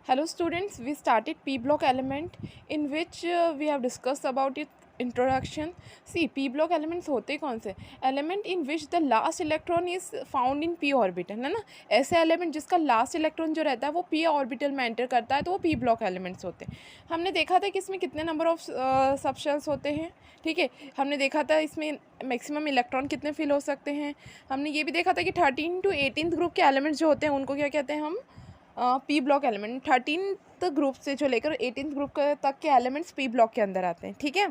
Hello students, we started P block element in which we have discussed about its introduction. See, P block elements होते कौन से? Element in which the last electron is found in P orbital, है ना? ऐसे element जिसका last electron जो रहता है वो P orbital में enter करता है तो वो P block elements होते हैं. हमने देखा था कि इसमें कितने number of subshells होते हैं, ठीक है. हमने देखा था इसमें मैक्सिमम इलेक्ट्रॉन कितने फिल हो सकते हैं. हमने ये भी देखा था कि 13 to 18th ग्रुप के एलिमेंट्स जो होते हैं उनको क्या कहते हैं हम P block element. 13th group से जो लेकर 18th ग्रुप तक के एलिमेंट्स पी ब्लॉक के अंदर आते हैं, ठीक है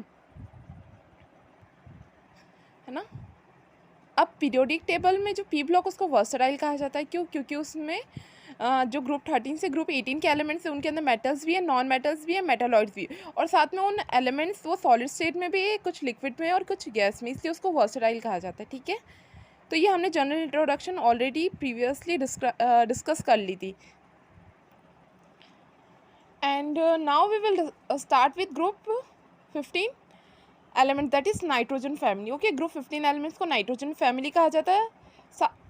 ना. अब पीरियोडिक टेबल में जो पी ब्लॉक उसको वर्सटाइल कहा जाता है. क्यों? क्योंकि उसमें जो ग्रुप 13 से ग्रुप 18 के एलिमेंट्स हैं उनके अंदर मेटल्स भी है, नॉन मेटल्स भी है, मेटालॉइड्स भी है, और साथ में उन एलिमेंट्स वो सॉलिड स्टेट में भी है, कुछ लिक्विड में और कुछ गैस में, इसलिए उसको वर्सटाइल कहा जाता है, ठीक है. तो ये हमने general introduction already previously discuss कर ली थी. And now we will start with group 15 element, that is nitrogen family. Okay, group 15 elements को nitrogen family कहा जाता है.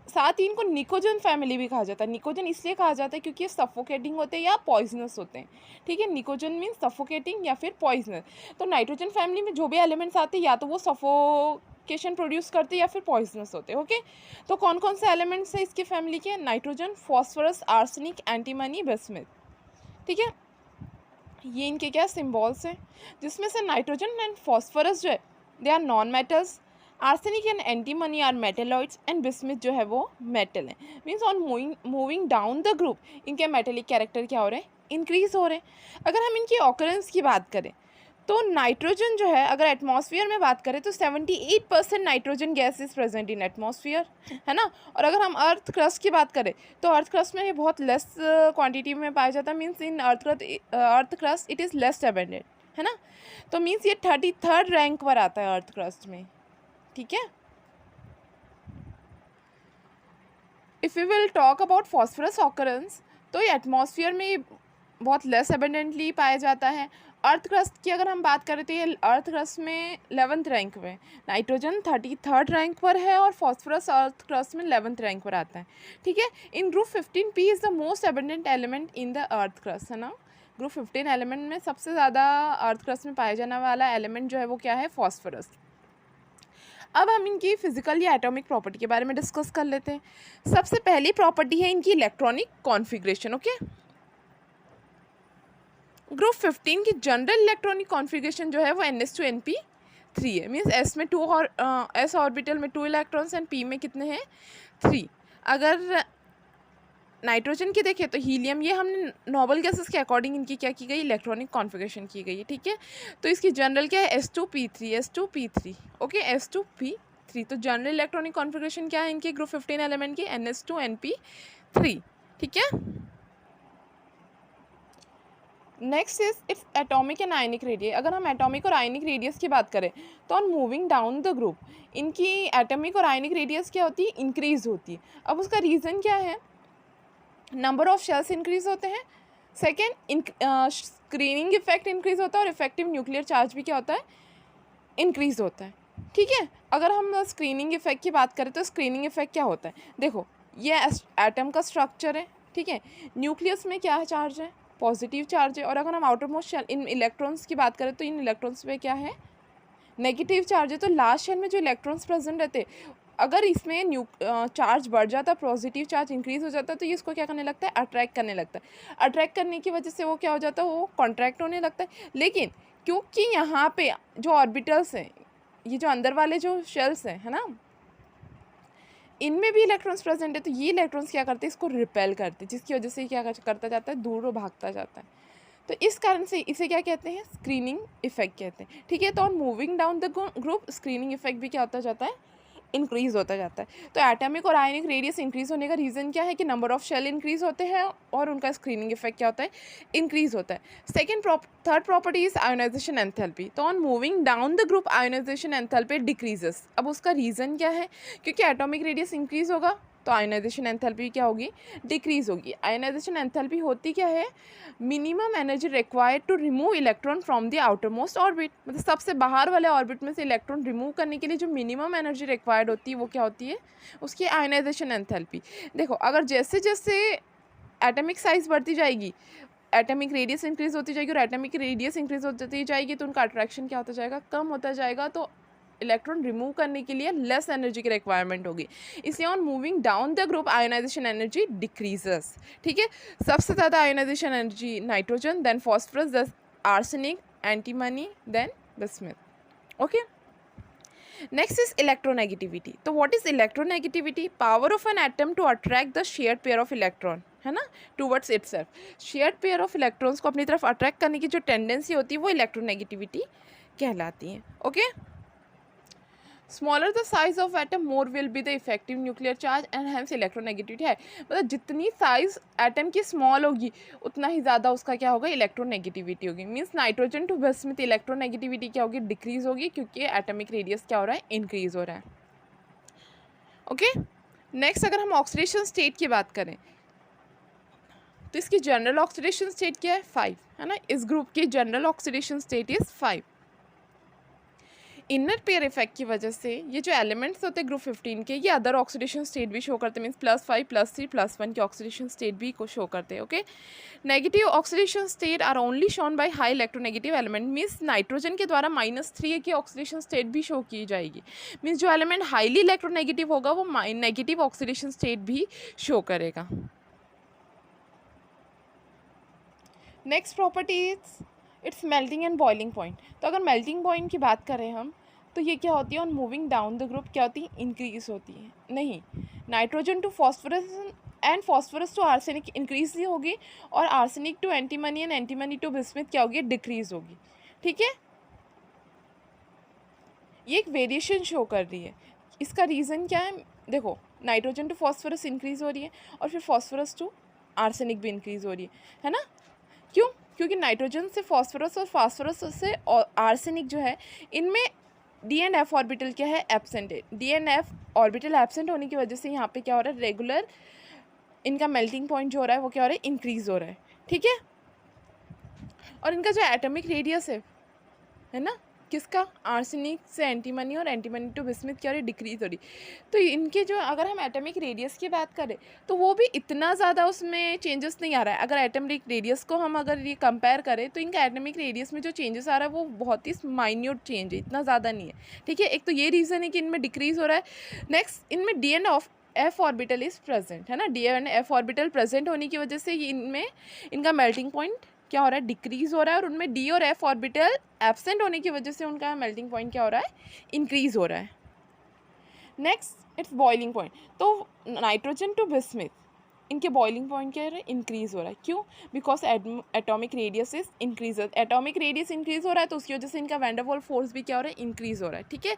साथ ही इनको निकोजन फैमिली भी कहा जाता है. निकोजन इसलिए कहा जाता है क्योंकि ये सफोकेटिंग होते हैं या पॉइजनस होते हैं, ठीक है. निकोजन मीन्स सफोकेटिंग या फिर पॉइजनस. तो नाइट्रोजन फैमिली में जो भी एलिमेंट्स आते हैं या तो वो सफोकेशन प्रोड्यूस करते हैं या फिर पॉइजनस होते हैं. ओके, तो कौन कौन से एलिमेंट्स हैं इसकी फैमिली के? Nitrogen, phosphorus, arsenic, antimony, bismuth, ठीक है. ये इनके क्या सिम्बॉल्स हैं, जिसमें से नाइट्रोजन एंड फॉस्फोरस जो है they are non metals, arsenic and antimony are metalloids, and bismuth जो है वो मेटल है. Means on moving down the group इनके मेटेलिक कैरेक्टर क्या हो रहे हैं? इंक्रीज हो रहे हैं. अगर हम इनकी ऑकरेंस की बात करें तो नाइट्रोजन जो है अगर एटमॉस्फेयर में बात करें तो 78% nitrogen gas is present in atmosphere, है ना. और अगर हम अर्थ क्रस्ट की बात करें तो अर्थ क्रस्ट में ये बहुत लेस क्वांटिटी में पाया जाता है. Means in earth crust it is less abundant, है ना. तो मीन्स ये 33rd रैंक पर आता है अर्थ क्रस्ट में, ठीक है. If you will talk about phosphorus occurrence तो ये एटमॉस्फेयर में बहुत लेस एबेंडेंटली पाया जाता है. अर्थ क्रस्ट की अगर हम बात करें तो ये अर्थ क्रस्ट में 11th रैंक में, नाइट्रोजन 33rd रैंक पर है और फॉस्फोरस अर्थ क्रस्ट में 11th रैंक पर आता है, ठीक है. In group 15 P is the most abundant element in the earth crust, है ना. ग्रुप 15 एलिमेंट में सबसे ज़्यादा अर्थ क्रस्ट में पाया जाने वाला एलिमेंट जो है वो क्या है? फॉस्फोरस. अब हम इनकी फिजिकल या एटॉमिक प्रॉपर्टी के बारे में डिस्कस कर लेते हैं. सबसे पहली प्रॉपर्टी है इनकी इलेक्ट्रॉनिक कॉन्फ़िगरेशन. ओके, ग्रुप 15 की जनरल इलेक्ट्रॉनिक कॉन्फ़िगरेशन जो है वो NH2NP3 है. मीन्स S में 2 और S ऑर्बिटल में 2 इलेक्ट्रॉन्स एंड P में कितने हैं? 3. अगर नाइट्रोजन की देखें तो हीलियम, ये हमने नोबल गैसेस के अकॉर्डिंग इनकी क्या की गई? इलेक्ट्रॉनिक कॉन्फ़िगरेशन की गई है, ठीक है. तो इसकी जनरल क्या है? S2P3. Okay, S2P3. तो जनरल इलेक्ट्रॉनिक कॉन्फ़िगरेशन क्या है इनकी ग्रुप 15 एलिमेंट की? NH2NP3, ठीक है. Next is its atomic and ionic radius. अगर हम एटॉमिक और आयनिक रेडियस की बात करें तो on moving down the group इनकी एटॉमिक और आयनिक रेडियस क्या होती है? इंक्रीज होती है. अब उसका रीज़न क्या है? नंबर ऑफ शेल्स इंक्रीज होते हैं. सेकेंड, स्क्रीनिंग इफेक्ट इंक्रीज होता है, और इफेक्टिव न्यूक्लियर चार्ज भी क्या होता है? इंक्रीज होता है, ठीक है. अगर हम स्क्रीनिंग इफेक्ट की बात करें तो स्क्रीनिंग इफेक्ट क्या होता है? देखो, ये एटम का स्ट्रक्चर है, ठीक है. न्यूक्लियस में क्या है? चार्ज है, पॉजिटिव चार्ज है. और अगर हम आउटर मोस्ट शेल इन इलेक्ट्रॉन्स की बात करें तो इन इलेक्ट्रॉन्स पे क्या है? नेगेटिव चार्ज है. तो लास्ट शेल में जो इलेक्ट्रॉन्स प्रेजेंट रहते हैं, अगर इसमें चार्ज बढ़ जाता है, पॉजिटिव चार्ज इंक्रीज हो जाता है, तो ये इसको क्या करने लगता है? अट्रैक्ट करने लगता है. अट्रैक्ट करने की वजह से वो क्या हो जाता है? वो कॉन्ट्रैक्ट होने लगता है. लेकिन क्योंकि यहाँ पे जो ऑर्बिटल्स हैं, ये जो अंदर वाले जो शेल्स हैं, है ना, इनमें भी इलेक्ट्रॉन्स प्रेजेंट है, तो ये इलेक्ट्रॉन्स क्या करते हैं? इसको रिपेल करते हैं, जिसकी वजह से क्या करता जाता है? दूर भागता जाता है. तो इस कारण से इसे क्या कहते हैं? स्क्रीनिंग इफेक्ट कहते हैं, ठीक है. तो on moving down the group screening effect भी क्या होता जाता है? इंक्रीज होता जाता है. तो एटॉमिक और आयनिक रेडियस इंक्रीज होने का रीज़न क्या है? कि नंबर ऑफ शेल इंक्रीज होते हैं और उनका स्क्रीनिंग इफेक्ट क्या होता है? इंक्रीज होता है. Third property is ionization enthalpy. तो on moving down the group ionization enthalpy decreases. अब उसका रीज़न क्या है? क्योंकि एटॉमिक रेडियस इंक्रीज होगा तो आयोनाइजेशन एंथैल्पी क्या होगी? डिक्रीज होगी. आयोनाइजेशन एंथैल्पी होती क्या है? Minimum energy required to remove electron from the outermost orbit. मतलब सबसे बाहर वाले ऑर्बिट में से इलेक्ट्रॉन रिमूव करने के लिए जो मिनिमम एनर्जी रिक्वायर्ड होती है वो क्या होती है? उसकी आयोनाइजेशन एंथैल्पी. देखो, अगर जैसे जैसे एटॉमिक साइज बढ़ती जाएगी एटॉमिक रेडियस इंक्रीज होती जाएगी और एटॉमिक रेडियस इंक्रीज होती जाएगी तो उनका अट्रैक्शन क्या होता जाएगा, कम होता जाएगा, तो इलेक्ट्रॉन रिमूव करने के लिए लेस एनर्जी की रिक्वायरमेंट होगी, इसलिए on moving down the group ionization energy decreases. ठीक है, सबसे ज़्यादा ionization energy nitrogen, then phosphorus, then arsenic, antimony, then bismuth. Okay, next is electronegativity. तो what is electronegativity? Power of an atom to attract the shared pair of electron, है ना, towards itself. Shared pair of electrons को अपनी तरफ attract करने की जो tendency होती है वो इलेक्ट्रोनेगेटिविटी कहलाती है। Okay, smaller the size of atom more will be the effective nuclear charge and hence electronegativity है, मतलब जितनी साइज एटम की स्मॉल होगी उतना ही ज़्यादा उसका क्या होगा, इलेक्ट्रोनेगेटिविटी होगी। Means nitrogen to bismuth electronegativity क्या होगी, डिक्रीज होगी, क्योंकि एटॉमिक रेडियस क्या हो रहा है, इंक्रीज हो रहा है। ओके, नेक्स्ट अगर हम ऑक्सीडेशन स्टेट की बात करें तो इसकी जनरल ऑक्सीडेशन स्टेट क्या है, 5, है ना। इस ग्रुप की general oxidation state is 5। Inner pair effect की वजह से ये जो एलिमेंट्स होते हैं ग्रुप 15 के, ये अदर ऑक्सीडेशन स्टेट भी शो करते हैं, मीन्स +5 +3 +1 के ऑक्सीडेशन स्टेट भी को शो करते हैं। Okay, negative oxidation state are only shown by high electronegative element, means nitrogen के द्वारा -3 की ऑक्सीडेशन स्टेट भी शो की जाएगी। मीन्स जो एलिमेंट हाईली इलेक्ट्रोनेगेटिव होगा वो नेगेटिव ऑक्सीडेशन स्टेट भी शो करेगा। Next property is it's melting and boiling point. तो अगर मेल्टिंग पॉइंट की बात करें हम तो ये क्या होती है, on moving down the group क्या होती है, इंक्रीज होती है। नहीं, nitrogen to phosphorus and phosphorus to arsenic increase ही होगी और arsenic to antimony and antimony to bismuth क्या होगी, डिक्रीज होगी। ठीक है, ये एक वेरिएशन शो कर रही है। इसका रीज़न क्या है, देखो नाइट्रोजन टू फॉस्फोरस इंक्रीज हो रही है और फिर फॉस्फोरस टू आर्सेनिक भी इंक्रीज हो रही है ना। क्यों? क्योंकि नाइट्रोजन से फॉस्फोरस और फास्फोरस से आर्सेनिक जो है इनमें डी एंड एफ ऑर्बिटल क्या है, एब्सेंट है। D and f orbital absent होने की वजह से यहाँ पे क्या हो रहा है, रेगुलर इनका मेल्टिंग पॉइंट जो हो रहा है वो क्या हो रहा है, इंक्रीज हो रहा है। ठीक है, और इनका जो एटॉमिक रेडियस है ना, किसका, आर्सेनिक से एंटीमनी और एंटीमनी टू बिस्मथ क्या हो रही, डिक्रीज हो रही। तो इनके जो अगर हम एटॉमिक रेडियस की बात करें तो वो भी इतना ज़्यादा उसमें चेंजेस नहीं आ रहा है। अगर एटॉमिक रेडियस को हम अगर ये कंपेयर करें तो इनका एटॉमिक रेडियस में जो चेंजेस आ रहा है वो बहुत ही माइन्यूट चेंज है, इतना ज़्यादा नहीं है। ठीक है, एक तो ये रीज़न है कि इनमें डिक्रीज हो रहा है। नेक्स्ट, इनमें d and f orbital is present, है ना। D and f orbital present होने की वजह से इनमें इनका मेल्टिंग पॉइंट क्या हो रहा है, डिक्रीज हो रहा है, और उनमें डी और एफ ऑर्बिटल एब्सेंट होने की वजह से उनका मेल्टिंग पॉइंट क्या हो रहा है, इंक्रीज हो रहा है। Next, it's boiling point. तो नाइट्रोजन टू बिस्मथ इनके बॉइलिंग पॉइंट क्या है, इंक्रीज हो रहा है। क्यों? Because atomic radius is increase, atomic radius increase हो रहा है तो उसकी वजह से इनका वैन डर वाल्स फोर्स भी क्या हो रहा है, इंक्रीज हो रहा है। ठीक है,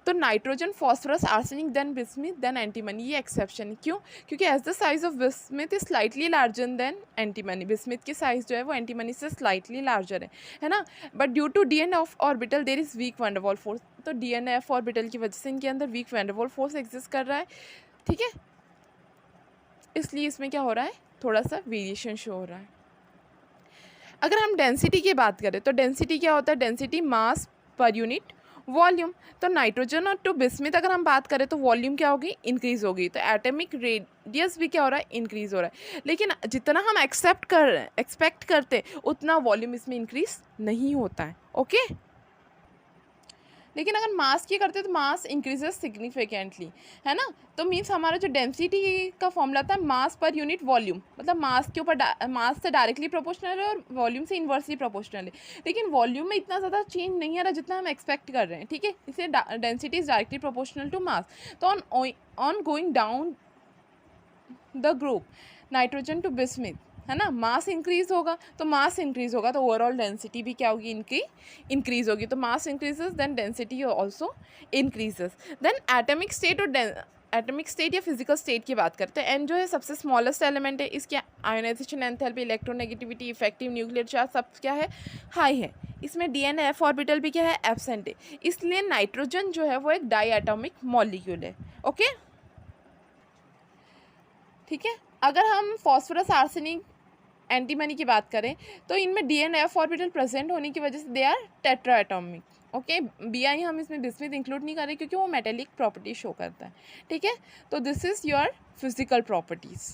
तो nitrogen, phosphorus, arsenic, then bismuth, then antimony, ये एक्सेप्शन है। क्यों? क्योंकि as the size of bismuth is slightly larger than antimony, bismuth की साइज जो है वो एंटीमनी से स्लाइटली लार्जर है ना। But due to d and f orbital there is weak van der Waals force, तो डी एंड एफ ऑर्बिटल की वजह से इनके अंदर weak van der Waals force exist कर रहा है। ठीक है, इसलिए इसमें क्या हो रहा है, थोड़ा सा वेरिएशन शो हो रहा है। अगर हम डेंसिटी की बात करें तो डेंसिटी क्या होता है, density mass per unit volume. तो नाइट्रोजन और टू बिस्मथ अगर हम बात करें तो वॉल्यूम क्या होगी, इंक्रीज होगी, तो एटॉमिक रेडियस भी क्या हो रहा है, इंक्रीज हो रहा है। लेकिन जितना हम एक्सपेक्ट करते उतना वॉल्यूम इसमें इंक्रीज नहीं होता है। ओके, लेकिन अगर मास की करते तो मास इंक्रीजेस सिग्निफिकेंटली, है ना। तो मीन्स हमारा जो डेंसिटी का फॉर्मूला था मास पर यूनिट वॉल्यूम, मतलब मास के ऊपर मास से डायरेक्टली प्रोपोर्शनल है और वॉल्यूम से इन्वर्सली प्रोपोर्शनल है। लेकिन वॉल्यूम में इतना ज़्यादा चेंज नहीं आ रहा जितना हम एक्सपेक्ट कर रहे हैं। ठीक है, इसलिए density is directly proportional to mass. तो on going down the group nitrogen to bismuth, है ना, मास इंक्रीज होगा, तो मास इंक्रीज होगा तो ओवरऑल डेंसिटी भी क्या होगी, इनकी इंक्रीज होगी। तो mass increases then density also increases. Then atomic state और एटॉमिक स्टेट या फिजिकल स्टेट की बात करते हैं। एन जो है सबसे स्मॉलेस्ट एलिमेंट है, इसकी ionization, enthalpy, electronegativity, effective nuclear charge सब क्या है, हाई है। इसमें डी एंड एफ ऑर्बिटल भी क्या है, एब्सेंट है। इसलिए नाइट्रोजन जो है वो एक डाई एटॉमिक मॉलिक्यूल है। ओके, ठीक है। अगर हम फॉस्फोरस, आर्सेनिक, एंटीमनी की बात करें तो इनमें d and f orbital present होने की वजह से they are tetra atomic. Okay, B I हम इसमें बिस्मथ इंक्लूड नहीं कर रहे क्योंकि वो मेटेलिक प्रॉपर्टी शो करता है। ठीक है, तो this is your physical properties.